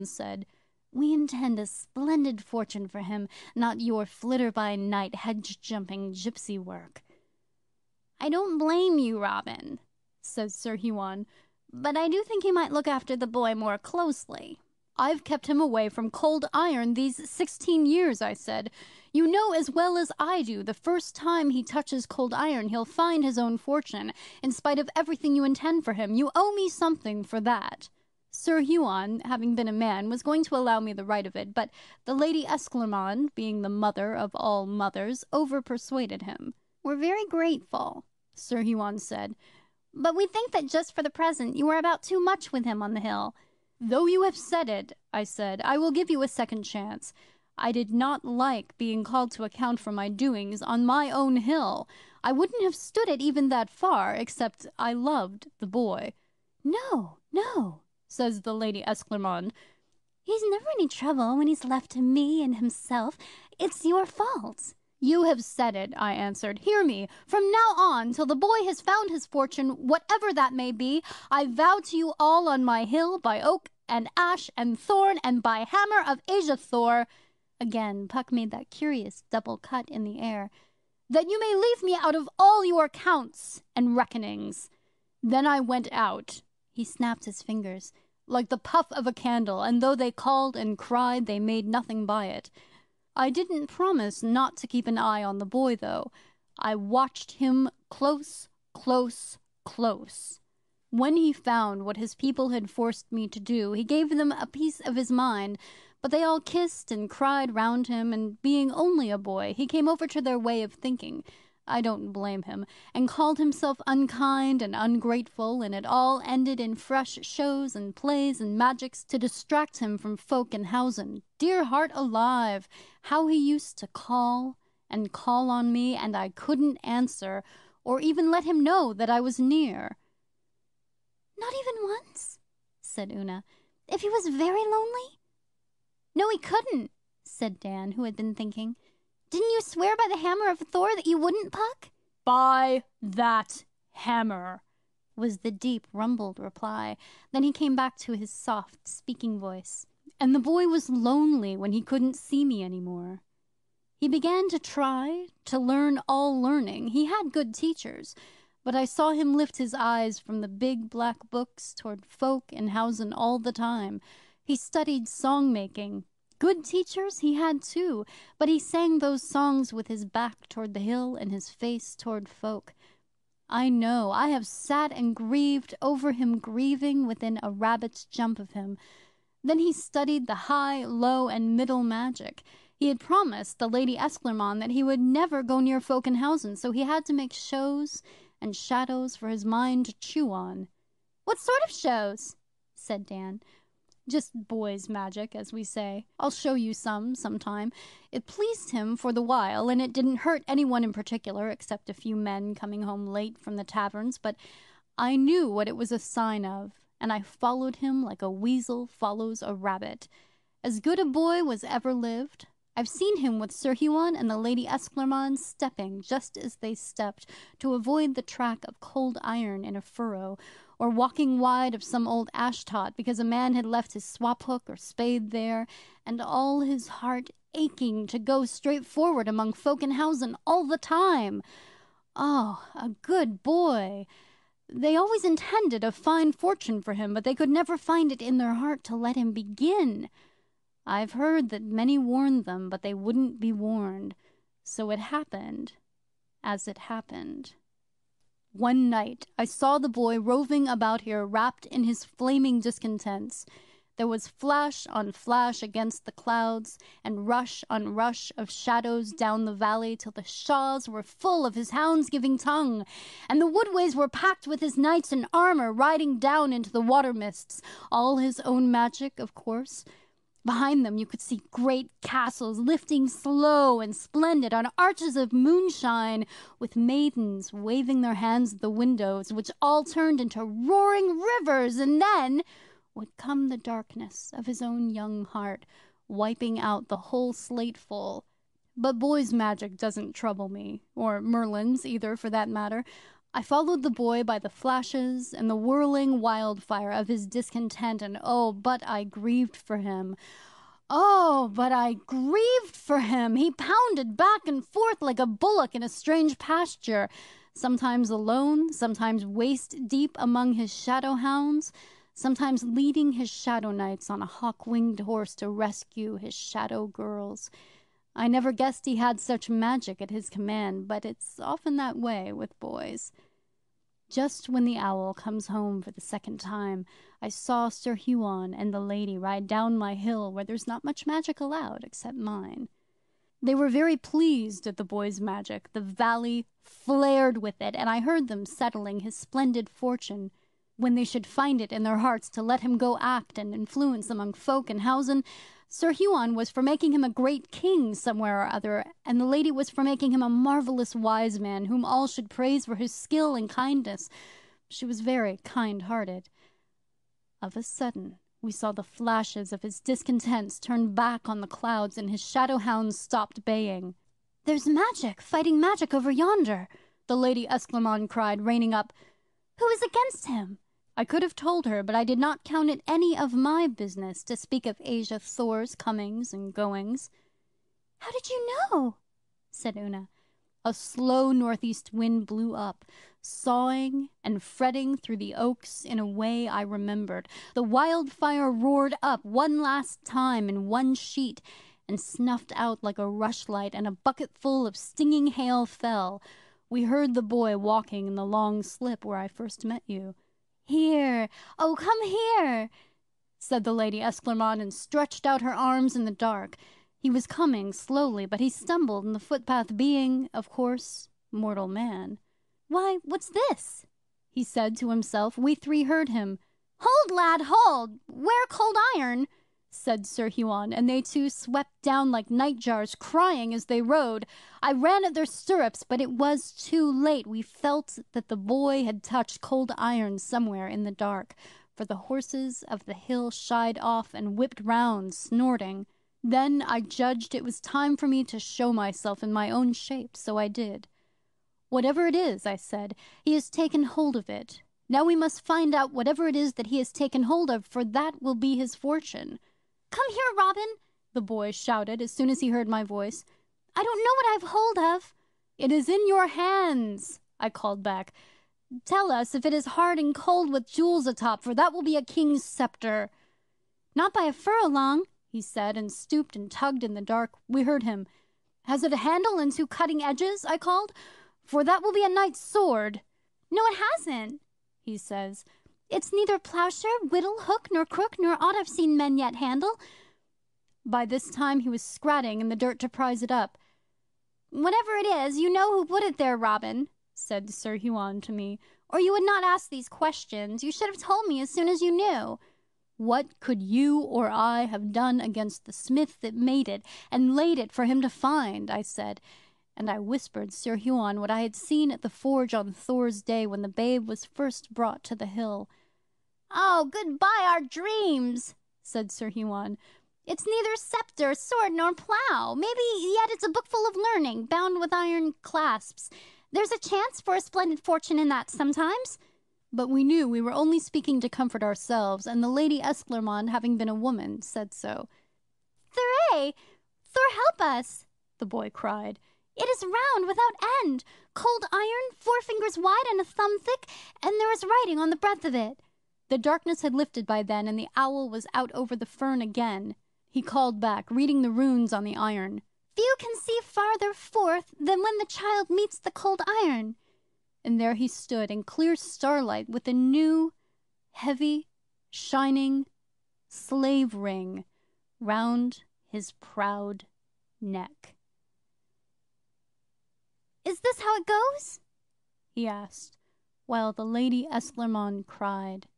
said, "We intend a splendid fortune for him, not your flitter-by-night, hedge-jumping gypsy work." "I don't blame you, Robin," said Sir Huon, "but I do think you might look after the boy more closely." "I've kept him away from cold iron these 16 years," I said. "You know as well as I do, the first time he touches cold iron he'll find his own fortune, in spite of everything you intend for him. You owe me something for that." Sir Huon, having been a man, was going to allow me the right of it, but the Lady Esclarmonde, being the mother of all mothers, over-persuaded him. "We're very grateful," Sir Huon said, "but we think that just for the present you are about too much with him on the hill." "Though you have said it," I said, "I will give you a second chance. I did not like being called to account for my doings on my own hill. I wouldn't have stood it even that far, except I loved the boy." "No, no," says the Lady Esclarmonde. "He's never any trouble when he's left to me and himself. It's your fault." "You have said it," I answered. "Hear me. From now on, till the boy has found his fortune, whatever that may be, I vow to you all on my hill, by oak and ash and thorn, and by hammer of Asia Thor," again Puck made that curious double cut in the air, "that you may leave me out of all your accounts and reckonings." Then I went out. He snapped his fingers, like the puff of a candle, and though they called and cried, they made nothing by it. I didn't promise not to keep an eye on the boy, though. I watched him close, close, close. When he found what his people had forced me to do, he gave them a piece of his mind, but they all kissed and cried round him, and being only a boy, he came over to their way of thinking. I don't blame him, and called himself unkind and ungrateful, and it all ended in fresh shows and plays and magics to distract him from folk in Hausen. Dear heart alive, how he used to call and call on me, and I couldn't answer, or even let him know that I was near. "Not even once?" said Una. "If he was very lonely?" "No, he couldn't," said Dan, who had been thinking. "Didn't you swear by the hammer of Thor that you wouldn't, Puck?" "By that hammer," was the deep, rumbled reply. Then he came back to his soft, speaking voice. "And the boy was lonely when he couldn't see me any more. He began to try to learn all learning. He had good teachers, but I saw him lift his eyes from the big black books toward folk in Hausen all the time. He studied song-making. Good teachers he had too, but he sang those songs with his back toward the hill and his face toward folk. I know, I have sat and grieved over him, grieving within a rabbit's jump of him. Then he studied the high, low, and middle magic. He had promised the Lady Esclarmonde that he would never go near folk in Hausen, so he had to make shows and shadows for his mind to chew on." "What sort of shows?" said Dan. "Just boys' magic, as we say. I'll show you sometime. It pleased him for the while, and it didn't hurt anyone in particular, except a few men coming home late from the taverns, but I knew what it was a sign of, and I followed him like a weasel follows a rabbit. As good a boy was ever lived. I've seen him with Sir Huon and the Lady Esclarmonde stepping, just as they stepped, to avoid the track of cold iron in a furrow, or walking wide of some old ash-tot because a man had left his swap-hook or spade there, and all his heart aching to go straight forward among folk in Hausen all the time. Oh, a good boy! They always intended a fine fortune for him, but they could never find it in their heart to let him begin. I've heard that many warned them, but they wouldn't be warned. So it happened as it happened. One night I saw the boy roving about here, wrapped in his flaming discontents. There was flash on flash against the clouds, and rush on rush of shadows down the valley, till the shaws were full of his hounds giving tongue, and the woodways were packed with his knights in armour riding down into the water mists, all his own magic, of course. Behind them you could see great castles lifting slow and splendid on arches of moonshine, with maidens waving their hands at the windows, which all turned into roaring rivers, and then would come the darkness of his own young heart, wiping out the whole slateful. But boys' magic doesn't trouble me, or Merlin's either, for that matter. I followed the boy by the flashes and the whirling wildfire of his discontent, and oh, but I grieved for him. Oh, but I grieved for him! He pounded back and forth like a bullock in a strange pasture, sometimes alone, sometimes waist-deep among his shadow-hounds, sometimes leading his shadow-knights on a hawk-winged horse to rescue his shadow-girls. I never guessed he had such magic at his command, but it's often that way with boys. Just when the owl comes home for the second time, I saw Sir Huon and the lady ride down my hill where there's not much magic allowed except mine. They were very pleased at the boy's magic. The valley flared with it, and I heard them settling his splendid fortune. When they should find it in their hearts to let him go act and influence among folk in Hausen, Sir Huon was for making him a great king somewhere or other, and the lady was for making him a marvellous wise man, whom all should praise for his skill and kindness. She was very kind-hearted. Of a sudden, we saw the flashes of his discontents turn back on the clouds, and his shadow-hounds stopped baying. "There's magic, fighting magic over yonder," the Lady Esclairmonde cried, reining up. "Who is against him?" I could have told her, but I did not count it any of my business to speak of Asia Thor's comings and goings. "How did you know?" said Una. A slow northeast wind blew up, sawing and fretting through the oaks in a way I remembered. The wildfire roared up one last time in one sheet, and snuffed out like a rushlight, and a bucketful of stinging hail fell. We heard the boy walking in the long slip where I first met you. "Here! Oh, come here!" said the Lady Esclairmonde, and stretched out her arms in the dark. He was coming slowly, but he stumbled in the footpath, being, of course, mortal man. "Why, what's this?" he said to himself. We three heard him. "Hold, lad, hold! Wear cold iron!" said Sir Huon, and they too swept down like nightjars, crying as they rode. I ran at their stirrups, but it was too late. We felt that the boy had touched cold iron somewhere in the dark, for the horses of the hill shied off and whipped round, snorting. Then I judged it was time for me to show myself in my own shape, so I did. "Whatever it is," I said, "he has taken hold of it. Now we must find out whatever it is that he has taken hold of, for that will be his fortune." "Come here, Robin!" the boy shouted as soon as he heard my voice. "I don't know what I've hold of." "It is in your hands," I called back. "Tell us if it is hard and cold with jewels atop, for that will be a king's sceptre." "Not by a furlong," he said, and stooped and tugged in the dark. We heard him. "Has it a handle and two cutting edges?" I called. "For that will be a knight's sword." "No, it hasn't," he says. "It's neither plowshare, whittle, hook, nor crook, nor aught I've seen men yet handle." By this time he was scratting in the dirt to prise it up. "Whatever it is, you know who put it there, Robin," said Sir Huon to me, "or you would not ask these questions. You should have told me as soon as you knew." "What could you or I have done against the smith that made it, and laid it for him to find?" I said, and I whispered Sir Huon what I had seen at the forge on Thor's day when the babe was first brought to the hill. "Oh, goodbye our dreams," said Sir Huon. "It's neither sceptre, sword, nor plough. Maybe yet it's a book full of learning, bound with iron clasps. There's a chance for a splendid fortune in that sometimes." But we knew we were only speaking to comfort ourselves, and the Lady Esclairmonde, having been a woman, said so. "Thor, Thor, help us!" the boy cried. "It is round without end, cold iron, 4 fingers wide and a thumb thick, and there is writing on the breadth of it." The darkness had lifted by then, and the owl was out over the fern again. He called back, reading the runes on the iron. "Few can see farther forth than when the child meets the cold iron." And there he stood in clear starlight with a new, heavy, shining slave ring round his proud neck. "Is this how it goes?" he asked, while the Lady Esclairmonde cried.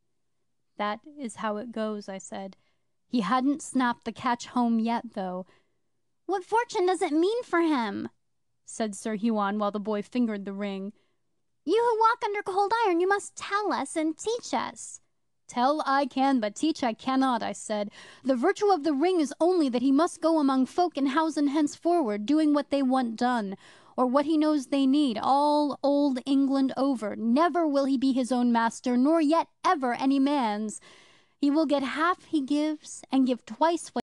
"That is how it goes," I said. "He hadn't snapped the catch home yet, though." "What fortune does it mean for him?" said Sir Huon, while the boy fingered the ring. "You who walk under cold iron, you must tell us and teach us." "Tell I can, but teach I cannot," I said. "The virtue of the ring is only that he must go among folk in Hausen henceforward, doing what they want done, or what he knows they need, all old England over. Never will he be his own master, nor yet ever any man's. He will get half he gives, and give twice what